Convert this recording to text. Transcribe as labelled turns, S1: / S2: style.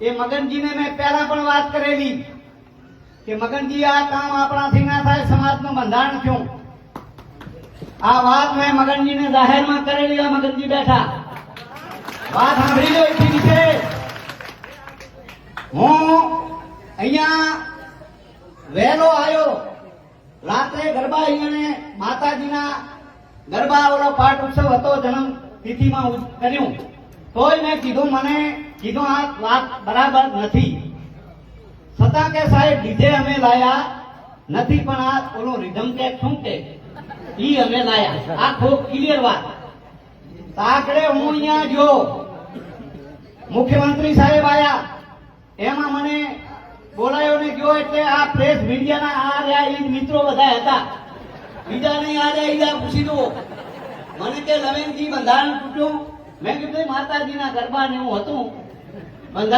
S1: એ મગનજીને મેં પહેલા પણ વાત કરેલી કે મગનજી આ કામ આપણાથી ના થાય, સમાજનું બંધારણ થયું. આ વાત મેં મગનજીને જાહેરમાં કરેલી. આ મગનજી બેઠા વાત સાંભળી લો. એથી નીચે હું અહીંયા વહેલો આવ્યો. રાત્રે ગરબા અહીંયા માતાજીના ગરબા ઓલો પાઠ ઉત્સવ હતો, જન્મ તિથિમાં કર્યું. તોય મેં કીધું આ વાત બરાબર નથી. છતાં કે સાહેબ ડીજે અમે લાયા નથી, પણ આ ઓલો રિધમ કે શું કે ઈ અમે લાયા. આ ખૂબ ક્લિયર વાત. આખરે હું અહીંયા જો મુખ્યમંત્રી સાહેબ આયા, એમાં મને બોલાયો ને ગયો. એટલે આ પ્રેસ મીડિયાના આ રહ્યા એ મિત્રો બધા હતા, બીજા નહીં. આ રહ્યા પૂછી દો મને કે લવેનજી બંધારણ તૂટ્યું. મેં કીધું માતાજીના ગરબા ને એવું હતું બંધારણ